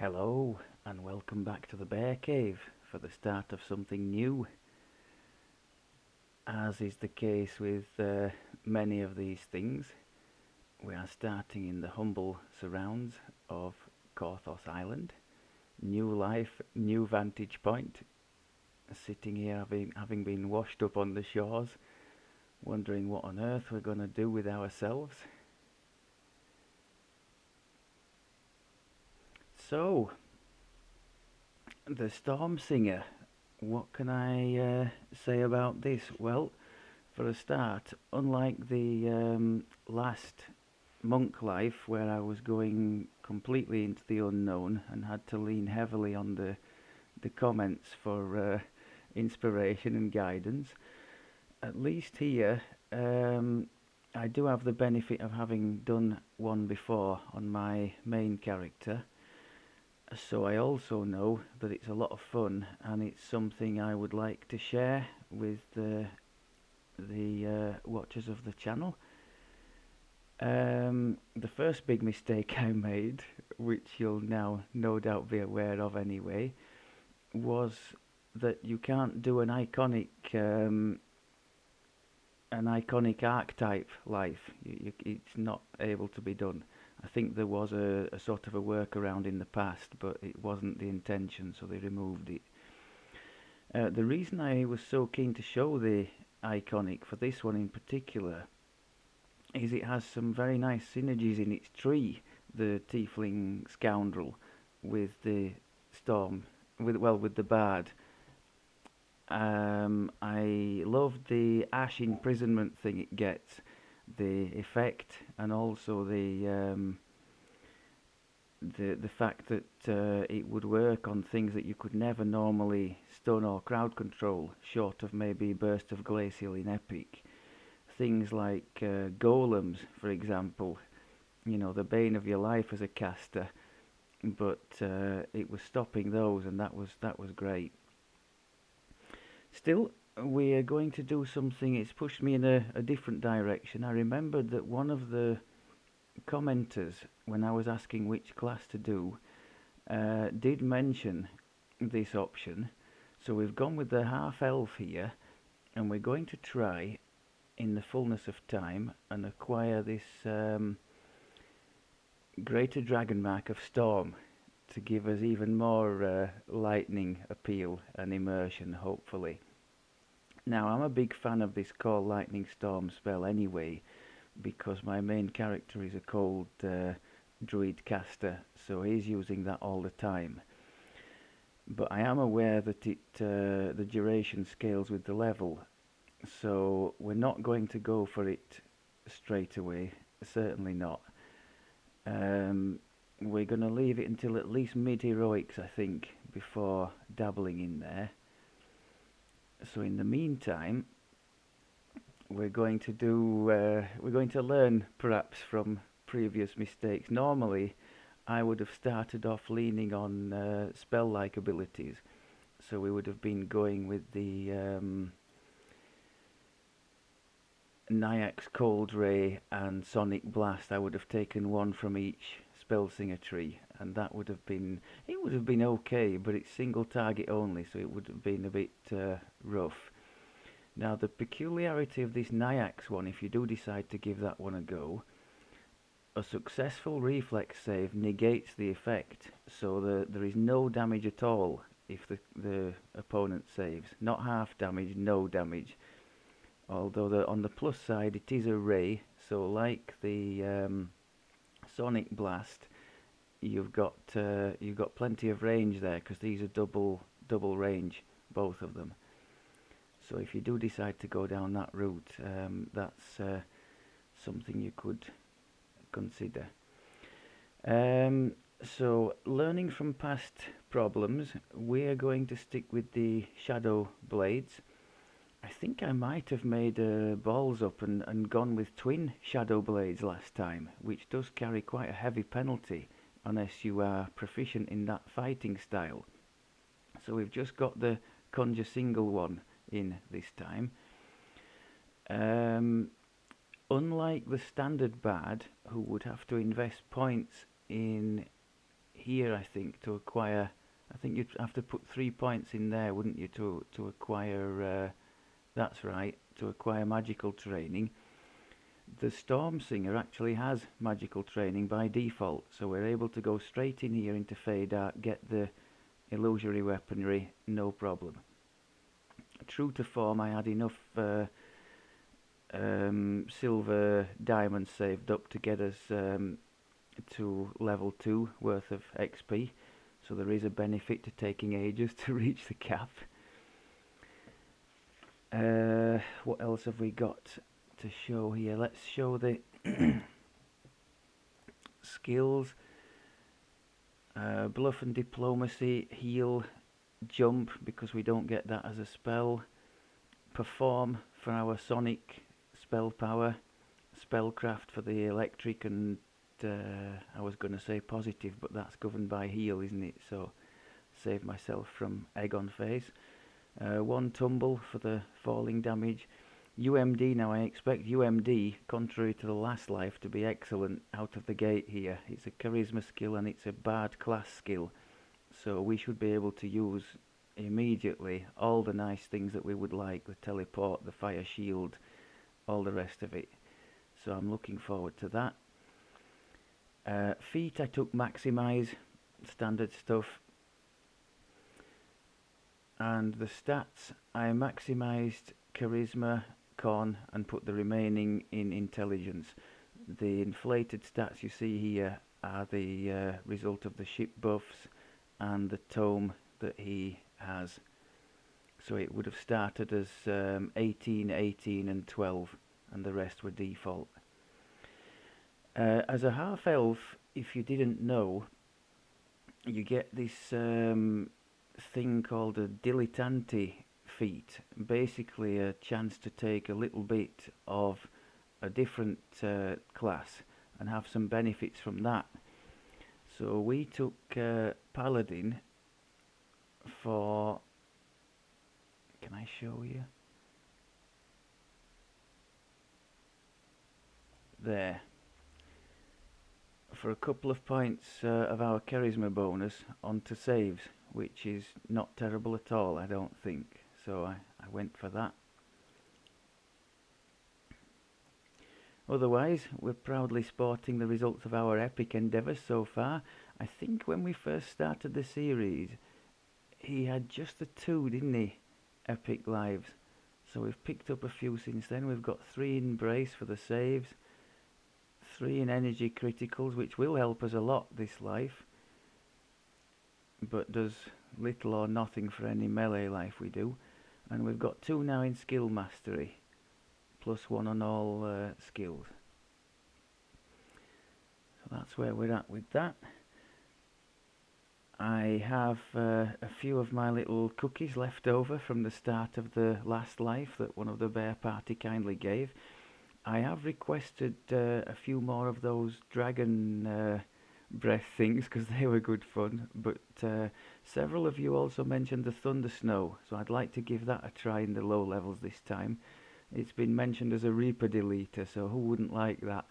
Hello, and welcome back to the Bear Cave for the start of something new. As is the case with many of these things, we are starting in the humble surrounds of Korthos Island. New life, new vantage point. Sitting here having been washed up on the shores, wondering what on earth we're going to do with ourselves. So, the Stormsinger. What can I say about this? Well, for a start, unlike the last monk life where I was going completely into the unknown and had to lean heavily on the comments for inspiration and guidance, at least here I do have the benefit of having done one before on my main character. So I also know that it's a lot of fun and it's something I would like to share with the watchers of the channel. The first big mistake I made, which you'll now no doubt be aware of anyway, was that you can't do an iconic archetype life. It's not able to be done. I think there was a sort of a workaround in the past, but it wasn't the intention, so they removed it. The reason I was so keen to show the iconic for this one in particular is it has some very nice synergies in its tree, the tiefling scoundrel, with the storm, with the bard. I loved the ash imprisonment thing it gets, the effect, and also the fact that it would work on things that you could never normally stun or crowd control, short of maybe burst of glacial in epic. Things like golems, for example, the bane of your life as a caster, but it was stopping those, and that was great. Still, we are going to do something. It's pushed me in a different direction. I remembered that one of the commenters, when I was asking which class to do, did mention this option. So we've gone with the half elf here, and we're going to try in the fullness of time and acquire this greater dragon mark of storm to give us even more lightning appeal and immersion, hopefully. Now, I'm a big fan of this Call Lightning Storm spell anyway, because my main character is a cold druid caster, so he's using that all the time. But I am aware that the duration scales with the level, so we're not going to go for it straight away, certainly not. We're going to leave it until at least mid-heroics, I think, before dabbling in there. So in the meantime, we're going to learn perhaps from previous mistakes. Normally, I would have started off leaning on spell-like abilities, so we would have been going with the Nyax Cold Ray and Sonic Blast. I would have taken one from each Spellsinger tree, and it would have been okay, but it's single target only, so it would have been a bit rough. Now, the peculiarity of this Nyax one, if you do decide to give that one a go, a successful reflex save negates the effect, so there is no damage at all if the opponent saves. Not half damage, no damage. Although on the plus side, it is a ray, so like the Sonic Blast, you've got plenty of range there, because these are double range, both of them. So if you do decide to go down that route, that's something you could consider. So learning from past problems, we are going to stick with the Shadow Blades. I think I might have made balls up and gone with twin Shadow Blades last time, which does carry quite a heavy penalty unless you are proficient in that fighting style. So we've just got the Conjure single one in this time. Unlike the standard bard, who would have to invest points in here, I think, to acquire. I think you'd have to put 3 points in there, wouldn't you, to acquire? That's right, to acquire magical training. The Stormsinger actually has magical training by default, so we're able to go straight in here into Fade Art, get the illusory weaponry, no problem. True to form, I had enough silver diamonds saved up to get us to level 2 worth of XP, so there is a benefit to taking ages to reach the cap. What else have we got to show here? Let's show the skills. Bluff and diplomacy, heal, jump, because we don't get that as a spell. Perform for our sonic spell power. Spellcraft for the electric, and I was going to say positive, but that's governed by heal, isn't it? So save myself from egg on face. One tumble for the falling damage. UMD, now I expect UMD, contrary to the last life, to be excellent out of the gate here. It's a charisma skill and it's a bard class skill, so we should be able to use immediately all the nice things that we would like, the teleport, the fire shield, all the rest of it. So I'm looking forward to that. Feat I took maximize, standard stuff. And the stats, I maximised charisma, con, and put the remaining in intelligence. The inflated stats you see here are the result of the ship buffs and the tome that he has. So it would have started as 18, 18 and 12, and the rest were default. As a half elf, if you didn't know, you get this thing called a dilettante feat, basically a chance to take a little bit of a different class and have some benefits from that. So we took Paladin for, can I show you? There. For a couple of points of our charisma bonus onto saves, which is not terrible at all, I don't think. So I went for that. Otherwise, we're proudly sporting the results of our epic endeavours so far. I think when we first started the series, he had just the 2, didn't he? Epic lives. So we've picked up a few since then. We've got 3 in brace for the saves, 3 in energy criticals, which will help us a lot this life, but does little or nothing for any melee life we do. And we've got 2 now in skill mastery, plus 1 on all skills. So that's where we're at with that. I have a few of my little cookies left over from the start of the last life that one of the bear party kindly gave. I have requested a few more of those dragon breath things because they were good fun, but several of you also mentioned the thunder snow, so I'd like to give that a try in the low levels this time. It's been mentioned as a reaper deleter, so who wouldn't like that?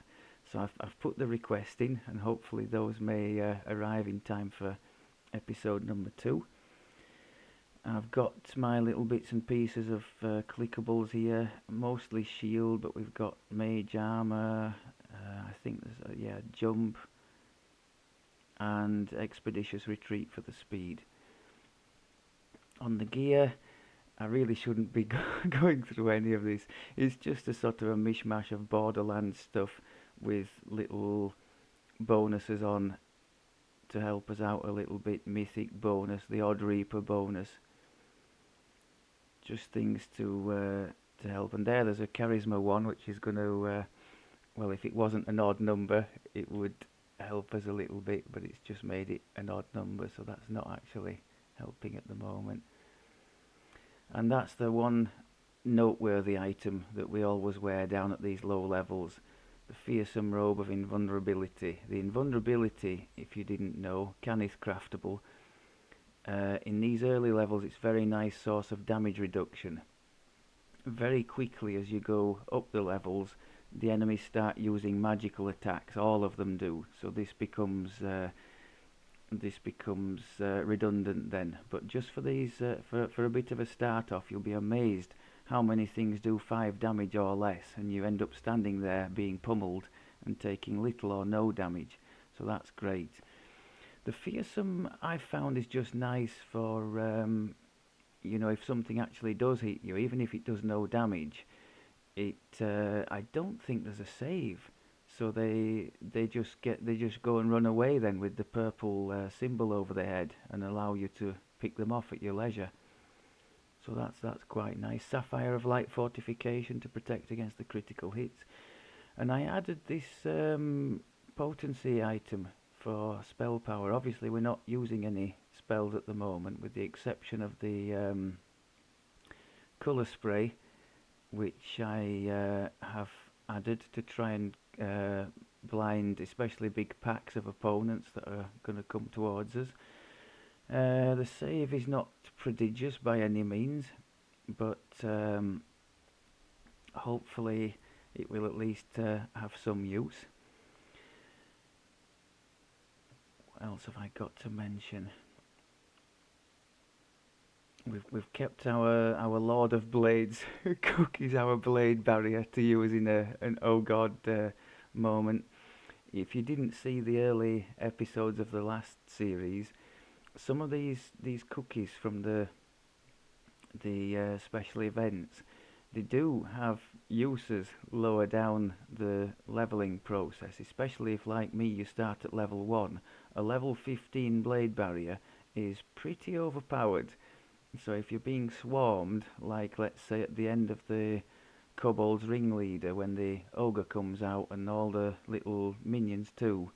So I've put the request in, and hopefully those may arrive in time for episode number 2. I've got my little bits and pieces of clickables here, mostly shield, but we've got mage armor, I think there's jump, and expeditious retreat for the speed. On the gear, I really shouldn't be going through any of this. It's just a sort of a mishmash of Borderlands stuff with little bonuses on to help us out a little bit. Mythic bonus, the Odd Reaper bonus, just things to help. And there's a charisma one, which is going to, well, if it wasn't an odd number, it would help us a little bit, but it's just made it an odd number, so that's not actually helping at the moment. And that's the one noteworthy item that we always wear down at these low levels, the fearsome robe of invulnerability. The invulnerability, if you didn't know, is craftable. In these early levels, it's a very nice source of damage reduction. Very quickly as you go up the levels, the enemies start using magical attacks, all of them do, so this becomes this becomes redundant then. But just for these, for a bit of a start off, you'll be amazed how many things do 5 damage or less, and you end up standing there being pummeled and taking little or no damage. So that's great. The fearsome I found is just nice for if something actually does hit you, even if it does no damage, it I don't think there's a save. So they just go and run away then with the purple symbol over their head and allow you to pick them off at your leisure. So that's quite nice. Sapphire of Light fortification to protect against the critical hits. And I added this potency item for spell power. Obviously, we're not using any spells at the moment, with the exception of the colour spray, which I have added to try and blind especially big packs of opponents that are going to come towards us. The save is not prodigious by any means, but hopefully it will at least have some use. What else have I got to mention? We've kept our Lord of Blades cookies, our blade barrier to use in an oh god moment. If you didn't see the early episodes of the last series, some of these cookies from the special events, they do have uses lower down the leveling process, especially if, like me, you start at level 1. A level 15 blade barrier is pretty overpowered. So if you're being swarmed, like let's say at the end of the Kobold's Ringleader, when the ogre comes out and all the little minions too,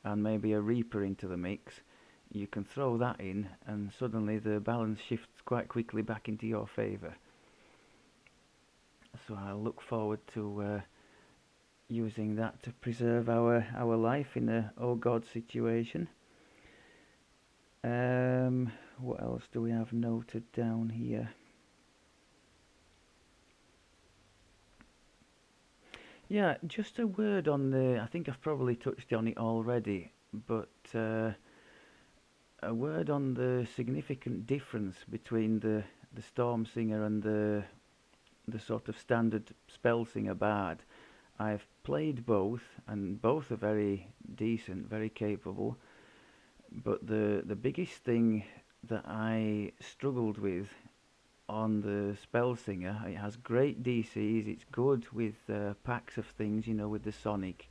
and maybe a Reaper into the mix, you can throw that in and suddenly the balance shifts quite quickly back into your favour. So I look forward to using that to preserve our life in a oh god situation. What else do we have noted down here? Yeah, just a word on I think I've probably touched on it already, but a word on the significant difference between the Stormsinger and the sort of standard Spellsinger Bard. I've played both, and both are very decent, very capable. But the biggest thing that I struggled with on the Spellsinger, it has great DCs, it's good with packs of things, with the Sonic.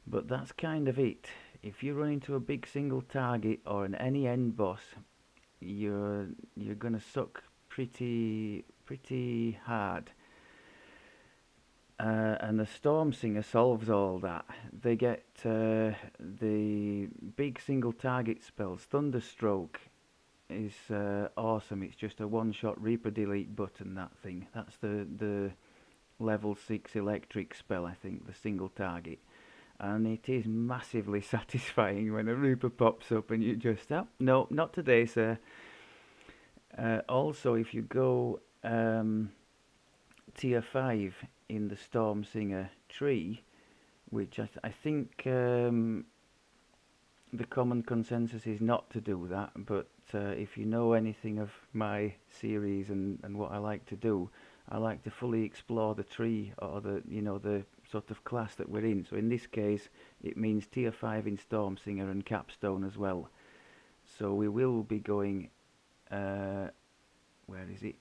But that's kind of it. If you run into a big single target or any end boss, you're gonna suck pretty hard. And the Stormsinger solves all that. They get the big single target spells. Thunderstroke is awesome. It's just a one-shot Reaper delete button, that thing. That's the level 6 electric spell, I think, the single target. And it is massively satisfying when a Reaper pops up and you just, oh, no, not today, sir. Also, if you go tier 5 in the Stormsinger tree, which I think the common consensus is not to do that, but if you know anything of my series and what I like to do, I like to fully explore the tree, or the sort of class that we're in. So in this case, it means tier 5 in Stormsinger and Capstone as well. So we will be going, where is it?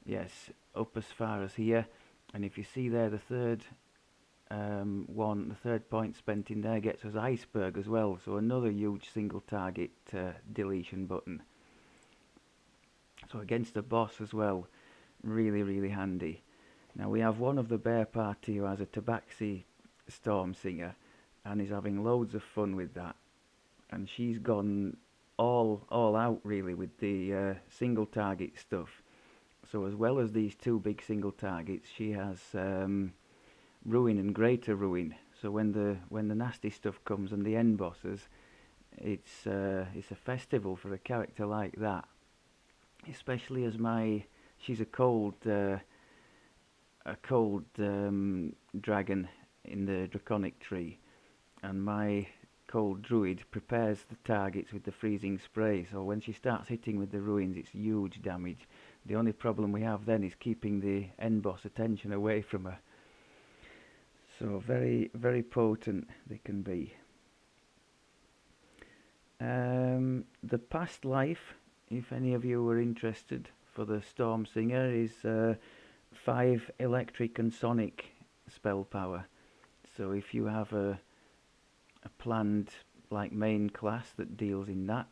Yes, up as far as here. And if you see there, the third the third point spent in there gets us Iceberg as well. So another huge single target deletion button. So against the boss as well, really handy. Now we have one of the bear party who has a Tabaxi Stormsinger and is having loads of fun with that. And she's gone all out really with the single target stuff. So as well as these two big single targets, she has Ruin and Greater Ruin. So when the nasty stuff comes and the end bosses, it's a festival for a character like that. Especially as she's a cold dragon in the Draconic tree, and my Cold Druid prepares the targets with the freezing spray, so when she starts hitting with the ruins, it's huge damage. The only problem we have then is keeping the end boss attention away from her. So very, very potent they can be. The past life, if any of you were interested, for the Stormsinger is 5 electric and sonic spell power. So if you have a planned like main class that deals in that,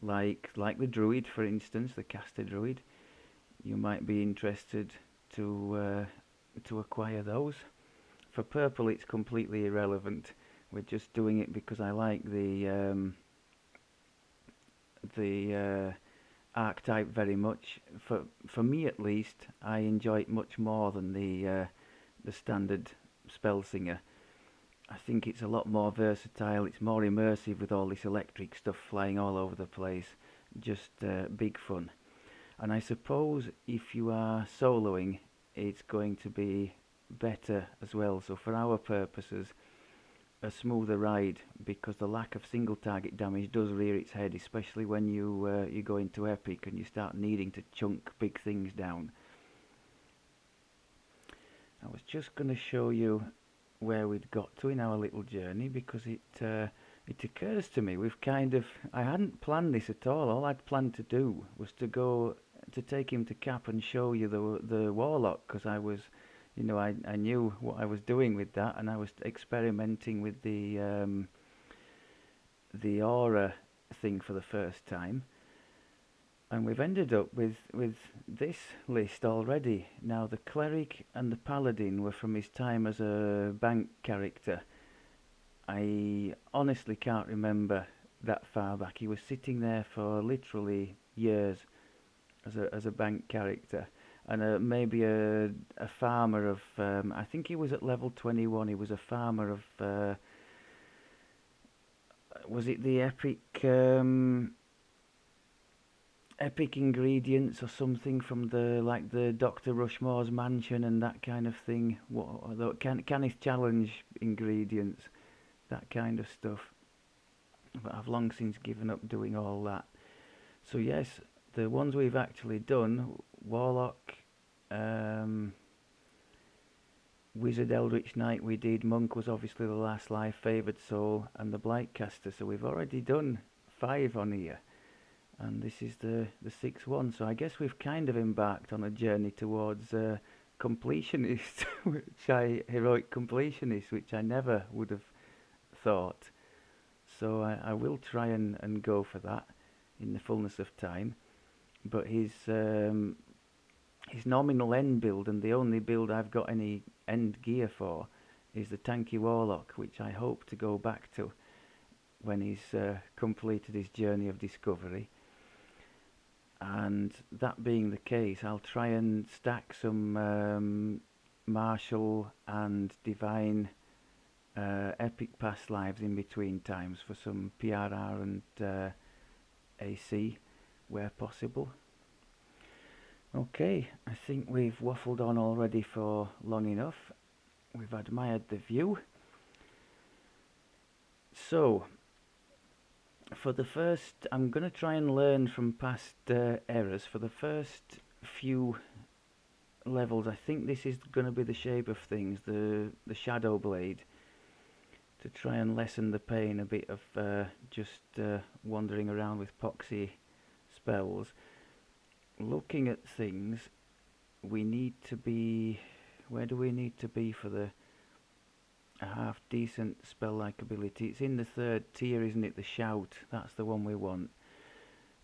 like the druid for instance, the caster druid, you might be interested to acquire those. For purple, it's completely irrelevant. We're just doing it because I like the archetype very much. For me at least, I enjoy it much more than the standard Spellsinger. I think it's a lot more versatile. It's more immersive with all this electric stuff flying all over the place. Just big fun. And I suppose if you are soloing, it's going to be better as well. So for our purposes, a smoother ride, because the lack of single target damage does rear its head, especially when you go into epic and you start needing to chunk big things down. I was just going to show you where we'd got to in our little journey, because it occurs to me I hadn't planned this at all. All I'd planned to do was to take him to Cap and show you the warlock, because I knew what I was doing with that, and I was experimenting with the aura thing for the first time. And we've ended up with this list already. Now, the cleric and the paladin were from his time as a bank character. I honestly can't remember that far back. He was sitting there for literally years as a bank character. And maybe a farmer of, I think he was at level 21, he was a farmer of, was it the epic ingredients or something from the Dr. Rushmore's mansion and that kind of thing? Canis Challenge ingredients, that kind of stuff. But I've long since given up doing all that. So yes, the ones we've actually done, Warlock, Wizard, Eldritch Knight we did, Monk was obviously the last life, Favoured Soul, and the Blightcaster. So we've already done 5 on here, and this is the 6th one. So I guess we've kind of embarked on a journey towards completionist, heroic completionist, which I never would have thought. So I will try and go for that in the fullness of time. But his nominal end build, and the only build I've got any end gear for, is the tanky warlock, which I hope to go back to when he's completed his journey of discovery. And that being the case, I'll try and stack some martial and divine epic past lives in between times for some PRR and AC where possible. Okay, I think we've waffled on already for long enough. We've admired the view. So, for the first, I'm going to try and learn from past errors. For the first few levels, I think this is going to be the shape of things, the Shadow Blade, to try and lessen the pain a bit of just wandering around with poxy spells. Looking at things, we need to be, where do we need to be for a half decent spell-like ability? It's in the 3rd tier, isn't it? The Shout, that's the one we want.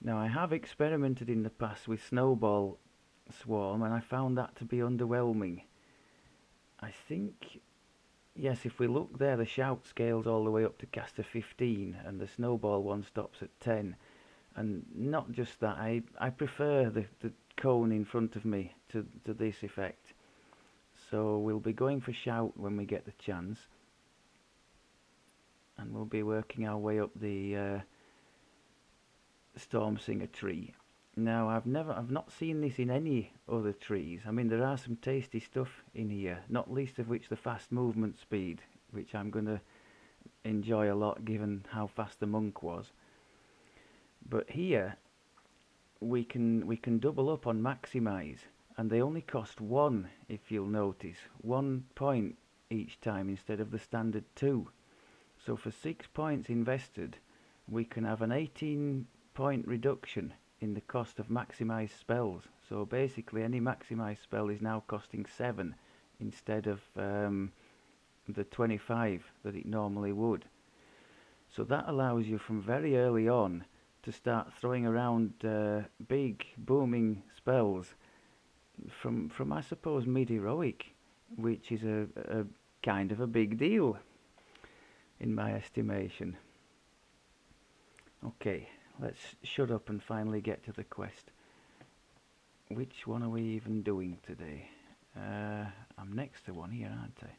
Now, I have experimented in the past with Snowball Swarm, and I found that to be underwhelming. I think, yes, if we look there, the Shout scales all the way up to caster 15, and the Snowball one stops at 10. And not just that, I prefer the cone in front of me to this effect. So we'll be going for Shout when we get the chance, and we'll be working our way up the Stormsinger tree. Now, I've not seen this in any other trees. I mean, there are some tasty stuff in here, not least of which the fast movement speed, which I'm going to enjoy a lot given how fast the monk was. But here we can double up on maximize, and they only cost one, if you'll notice, 1 point each time instead of the standard two. So for 6 points invested, we can have an 18 point reduction in the cost of maximize spells. So basically, any maximize spell is now costing 7 instead of the 25 that it normally would. So that allows you from very early on to start throwing around big booming spells from I suppose mid-heroic, which is a kind of a big deal in my estimation. Okay, let's shut up and finally get to the quest. Which one are we even doing today? I'm next to one here, aren't I?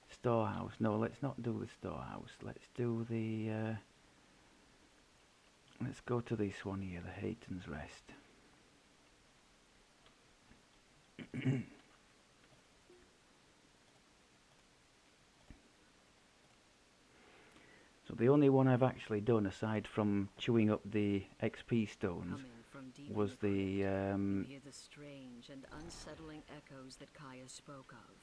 Storehouse. No, let's not do the storehouse. Let's do the let's go to this one here, the Heyton's Rest. So the only one I've actually done, aside from chewing up the XP stones, was the hear the strange and unsettling echoes that Kaya spoke of.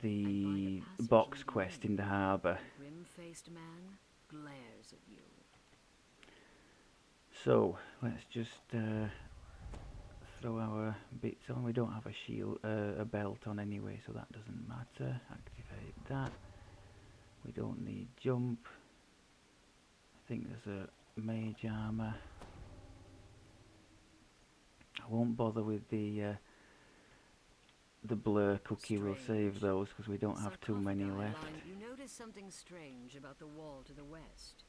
the box quest in the harbour. A grim-faced man glares at you. So let's just throw our bits on. We don't have a shield, a belt on anyway, so that doesn't matter. Activate that. We don't need jump. I think there's a mage armor. I won't bother with the blur cookie. We'll save those because we don't have too many left. You notice something strange about the wall to the west.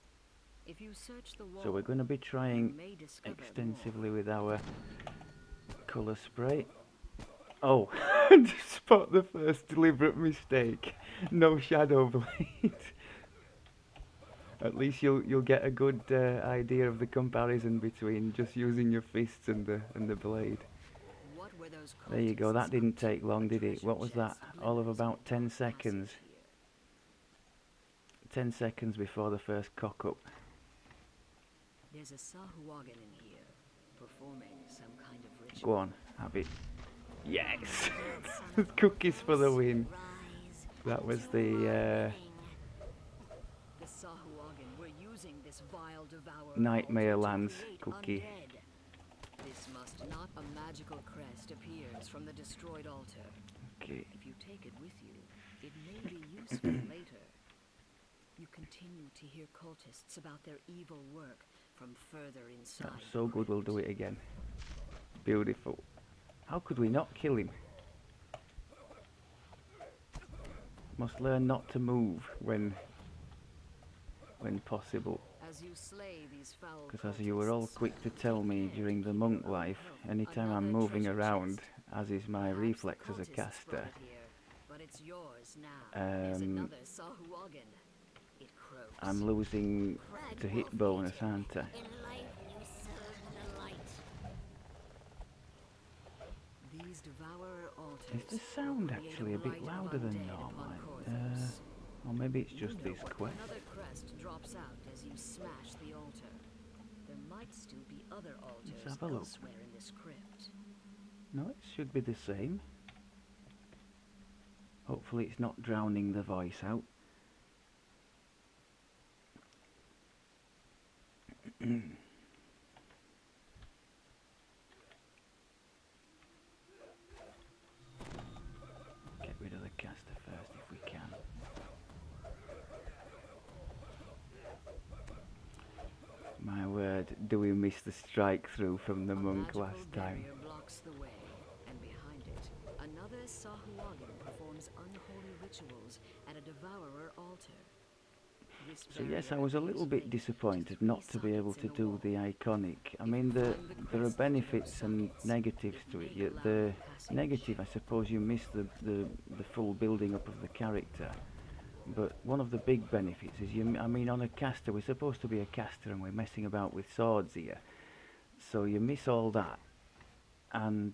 If you search the wall, so we're going to be trying extensively with our colour spray. Oh, just spot the first deliberate mistake. No shadow blade. At least you'll get a good idea of the comparison between just using your fists and the blade. There you go. That didn't take long, did it? What was that? All of about 10 seconds. 10 seconds before the first cock up. There's a Sahuagin in here, performing some kind of ritual. Go on, have it. Yes! Cookies for the win. That was the Sahuagin were using this vile devourer Nightmare Lands cookie. Undead. This must not a magical crest appears from the destroyed altar. Okay. If you take it with you, it may be useful later. You continue to hear cultists about their evil work from further inside. That's so good, we'll do it again. Beautiful. How could we not kill him? Must learn not to move when possible. Because as you were all quick to tell me during the monk life, anytime I'm moving around, as is my reflex as a caster, I'm losing to hit bonus, aren't I? Is the sound actually a bit louder than normal? Or maybe it's just this quest. Another crest drops out as you smash the altar. There might still be other altars elsewhere in this crypt. No, it should be the same. Hopefully it's not drowning the voice out. Get rid of the caster first if we can. My word, do we miss the strike through from the monk last time? Blocks the way, and behind it, another Sahuagin performs unholy rituals at a devourer altar. So yes, I was a little bit disappointed not to be able to do the iconic. I mean, there are benefits and negatives to it. The negative, I suppose, you miss the full building up of the character. But one of the big benefits is, I mean, on a caster, we're supposed to be a caster and we're messing about with swords here. So you miss all that. And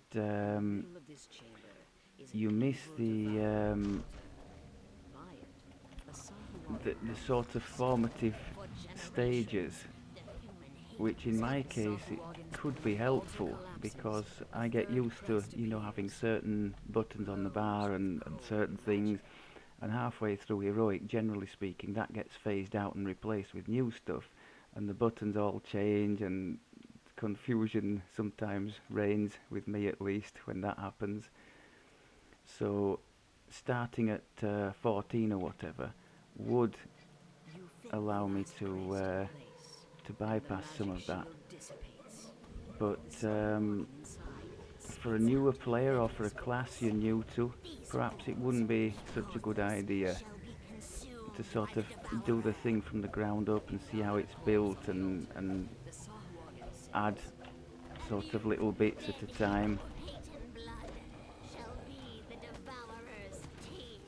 you miss the the sort of formative For stages, generations, the human which Heytons in of my the case it Sahuagin could temple be altar helpful because collapses. A I get third used to, crest having appears, certain buttons on the glows bar with and cold certain things, magic. and halfway through heroic, generally speaking, that gets phased out and replaced with new stuff, and the buttons all change, and confusion sometimes reigns with me at least when that happens. So starting at 14 or whatever would You fit the allow me last crest in place, to and the bypass some magic of that. shield dissipates. But The Sahuagin inside for a spits newer out player or for a infected class spores. you're new to, These perhaps it spores, wouldn't be like such a good Korthos, idea shall be to consumed by sort the of do the devourer. thing from the ground up and see how Another it's falls built, on the altar. and The Sahuagin add says, And sort of you, little bits at a living time. of Heyton blood, shall be the devourer's teeth.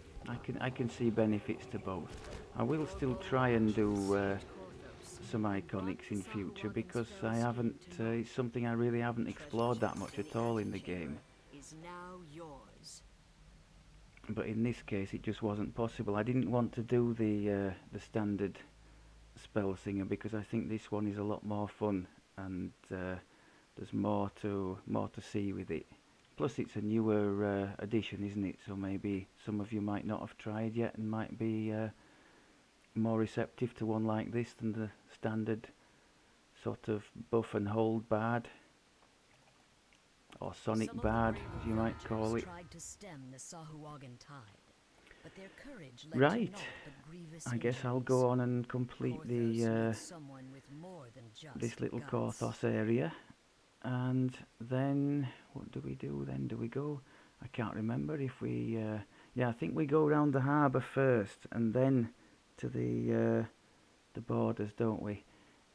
I can see benefits to both. I will "Your still bold try and actions do saved Korthos. some You brought iconics the in future Sahuagin because I spells haven't. into naught. It's something I really haven't The treasure explored that chest much in the at all in the antechamber game. is now yours." But in this case, it just wasn't possible. I didn't want to do the standard spell singer because I think this one is a lot more fun, and there's more to see with it. Plus, it's a newer edition, isn't it? So maybe some of you might not have tried yet and might be more receptive to one like this than the standard sort of buff and hold bard, or sonic Some of the bard, braver as you might villagers call it. tried to stem the Sahuagin tide, but their courage led to Right. naught but grievous I guess I'll injuries. go on and complete Korthos needs someone with more than this just little guts. Korthos area, and then what do we do? Then do we go? I can't remember if we. Yeah, I think we go round the harbour first, and then to the borders, don't we?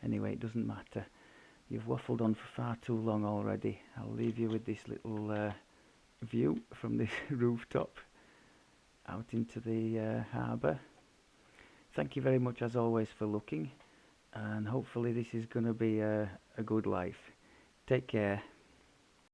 Anyway, it doesn't matter. You've waffled on for far too long already. I'll leave you with this little view from this rooftop out into the harbour. Thank you very much as always for looking, and hopefully this is going to be a good life. Take care.